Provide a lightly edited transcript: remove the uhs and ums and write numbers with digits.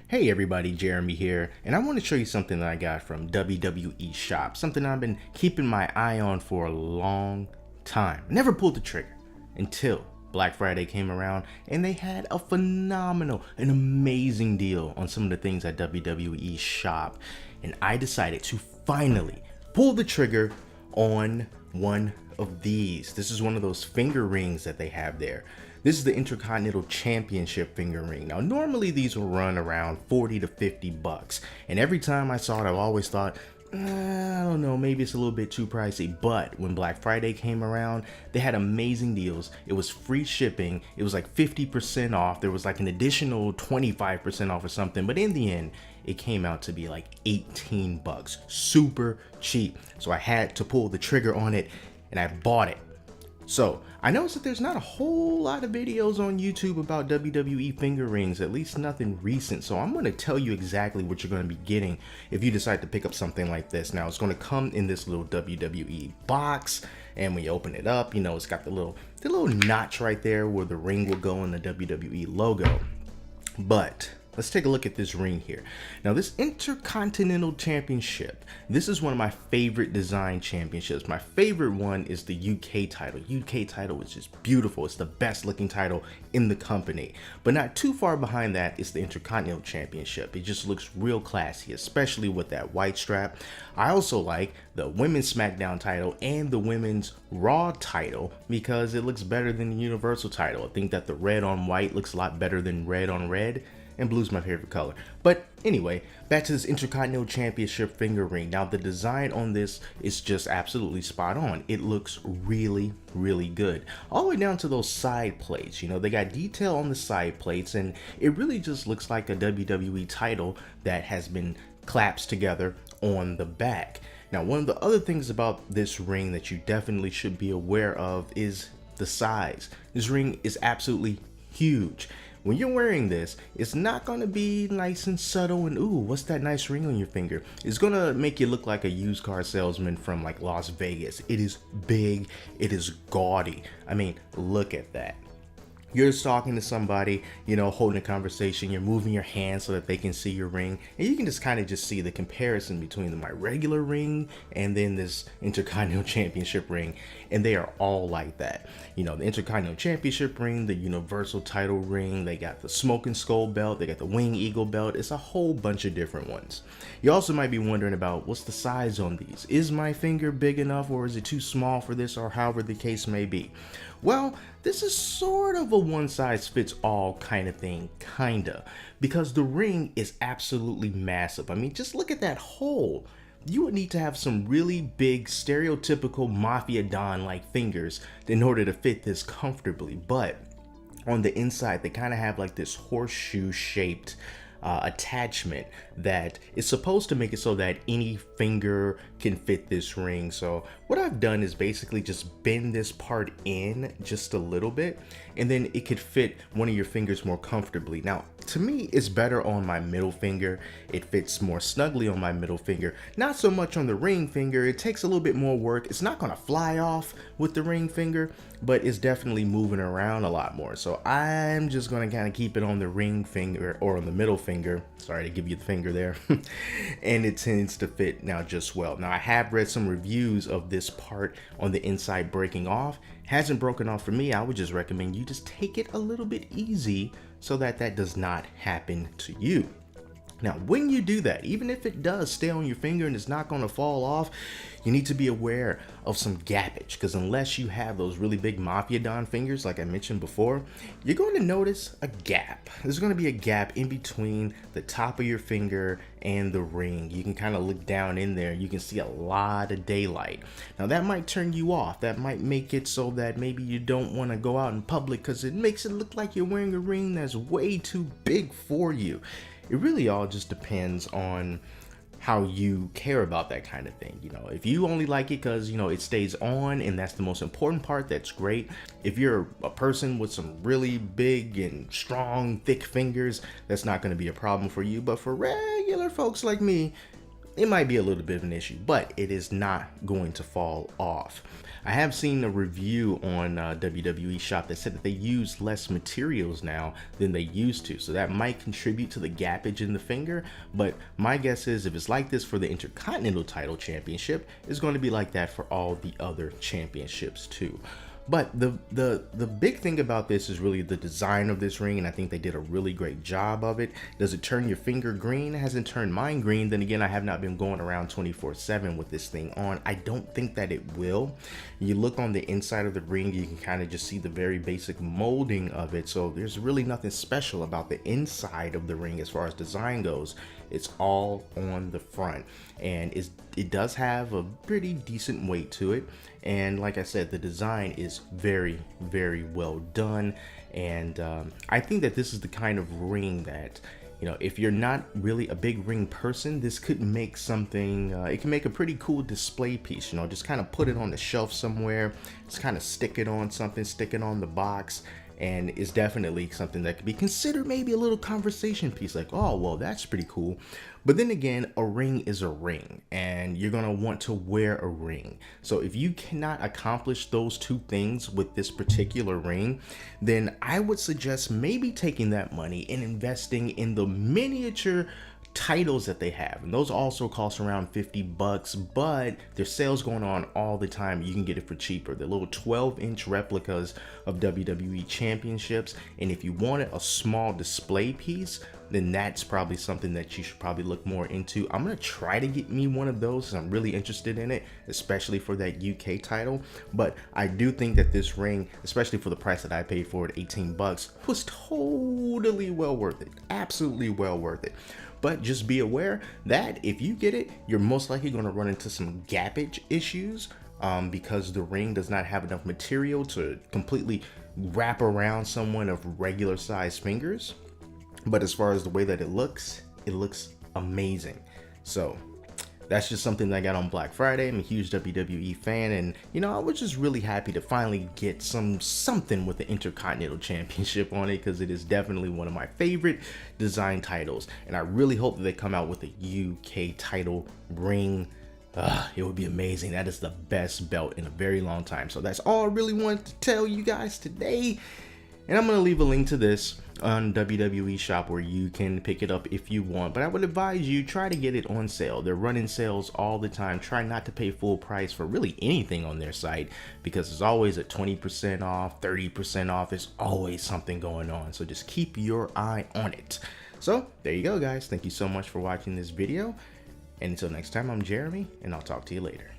Hey everybody, Jeremy here, and I want to show you something that I got from WWE Shop, something I've been keeping my eye on for a long time. Never pulled the trigger until Black Friday came around and they had a phenomenal, an amazing deal on some of the things at WWE Shop, and I decided to finally pull the trigger on one of these. This is one of those finger rings that they have there. This is the Intercontinental Championship finger ring. Now, normally these will run around 40 to 50 bucks. And every time I saw it, I've always thought, I don't know, maybe it's a little bit too pricey. But when Black Friday came around, they had amazing deals. It was free shipping. It was like 50% off. There was like an additional 25% off or something. But in the end, it came out to be like 18 bucks. Super cheap. So I had to pull the trigger on it and I bought it. So I noticed that there's not a whole lot of videos on YouTube about WWE finger rings, at least nothing recent. So I'm going to tell you exactly what you're going to be getting if you decide to pick up something like this. Now it's going to come in this little WWE box, and when you open it up, you know, it's got the little notch right there where the ring will go in the WWE logo. But let's take a look at this ring here. Now this Intercontinental Championship, this is one of my favorite design championships. My favorite one is the UK title. UK title is just beautiful. It's the best looking title in the company. But not too far behind that is the Intercontinental Championship. It just looks real classy, especially with that white strap. I also like the Women's SmackDown title and the Women's Raw title because it looks better than the Universal title. I think that the red on white looks a lot better than red on red. And blue's my favorite color. But anyway, back to this Intercontinental Championship finger ring. Now the design on this is just absolutely spot on. It looks really, really good. All the way down to those side plates. You know, they got detail on the side plates and it really just looks like a WWE title that has been clasped together on the back. Now, one of the other things about this ring that you definitely should be aware of is the size. This ring is absolutely huge. When you're wearing this, it's not going to be nice and subtle and, ooh, what's that nice ring on your finger? It's going to make you look like a used car salesman from like Las Vegas. It is big. It is gaudy. I mean, look at that. You're just talking to somebody, you know, holding a conversation, you're moving your hand so that they can see your ring, and you can just kind of just see the comparison between my regular ring and then this Intercontinental Championship ring, and they are all like that. You know, the Intercontinental Championship ring, the Universal title ring, they got the Smoking Skull belt, they got the Wing Eagle belt, it's a whole bunch of different ones. You also might be wondering about what's the size on these. Is my finger big enough or is it too small for this, or however the case may be? Well, this is sort of a one-size-fits-all kind of thing, because the ring is absolutely massive. I mean, just look at that hole. You would need to have some really big, stereotypical Mafia Don-like fingers in order to fit this comfortably. But on the inside, they kind of have like this horseshoe-shaped attachment that is supposed to make it so that any finger can fit this ring. So what I've done is basically just bend this part in just a little bit, and then it could fit one of your fingers more comfortably. Now, to me, it's better on my middle finger. It fits more snugly on my middle finger, not so much on the ring finger. It takes a little bit more work. It's not gonna fly off with the ring finger, but it's definitely moving around a lot more. So I'm just gonna kind of keep it on the ring finger or on the middle finger. Sorry to give you the finger there. And it tends to fit now just well. Now I have read some reviews of this part on the inside breaking off. Hasn't broken off for me. I would just recommend you just take it a little bit easy so that that does not happen to you. Now, when you do that, even if it does stay on your finger and it's not going to fall off, you need to be aware of some gappage, because unless you have those really big Mafia Don fingers, like I mentioned before, you're going to notice a gap. There's going to be a gap in between the top of your finger and the ring. You can kind of look down in there. You can see a lot of daylight. Now, that might turn you off. That might make it so that maybe you don't want to go out in public because it makes it look like you're wearing a ring that's way too big for you. It really all just depends on how you care about that kind of thing. You know, if you only like it because, you know, it stays on and that's the most important part, that's great. If you're a person with some really big and strong, thick fingers, that's not going to be a problem for you. But for regular folks like me, it might be a little bit of an issue, but it is not going to fall off. I have seen a review on WWE Shop that said that they use less materials now than they used to, so that might contribute to the gappage in the finger. But my guess is if it's like this for the Intercontinental Title Championship, it's going to be like that for all the other championships too. But the big thing about this is really the design of this ring, and I think they did a really great job of it. Does it turn your finger green? It hasn't turned mine green. Then again, I have not been going around 24/7 with this thing on. I don't think that it will. You look on the inside of the ring, you can kind of just see the very basic molding of it. So there's really nothing special about the inside of the ring as far as design goes. It's all on the front, and it does have a pretty decent weight to it. And like I said, the design is very, very well done. And I think that this is the kind of ring that, you know, if you're not really a big ring person, this could make something, it can make a pretty cool display piece, you know, just kind of put it on the shelf somewhere, just kind of stick it on something, stick it on the box. And it's definitely something that could be considered maybe a little conversation piece, like, oh, well, that's pretty cool. But then again, a ring is a ring, and you're gonna want to wear a ring. So if you cannot accomplish those two things with this particular ring, then I would suggest maybe taking that money and investing in the miniature titles that they have, and those also cost around $50, but there's sales going on all the time. You can get it for cheaper. The little 12-inch replicas of WWE championships, and if you wanted a small display piece, then that's probably something that you should probably look more into. I'm gonna try to get me one of those because I'm really interested in it, especially for that UK title. But I do think that this ring, especially for the price that I paid for it, $18, was totally well worth it. Absolutely well worth it. But just be aware that if you get it, you're most likely going to run into some gappage issues because the ring does not have enough material to completely wrap around someone of regular size fingers. But as far as the way that it looks amazing. So that's just something that I got on Black Friday. I'm a huge WWE fan, and you know, I was just really happy to finally get something with the Intercontinental Championship on it, because it is definitely one of my favorite design titles, and I really hope that they come out with a UK title ring. It would be amazing. That is the best belt in a very long time. So that's all I really wanted to tell you guys today. And I'm going to leave a link to this on WWE Shop where you can pick it up if you want. But I would advise you try to get it on sale. They're running sales all the time. Try not to pay full price for really anything on their site, because it's always at 20% off, 30% off. There's always something going on. So just keep your eye on it. So there you go, guys. Thank you so much for watching this video. And until next time, I'm Jeremy, and I'll talk to you later.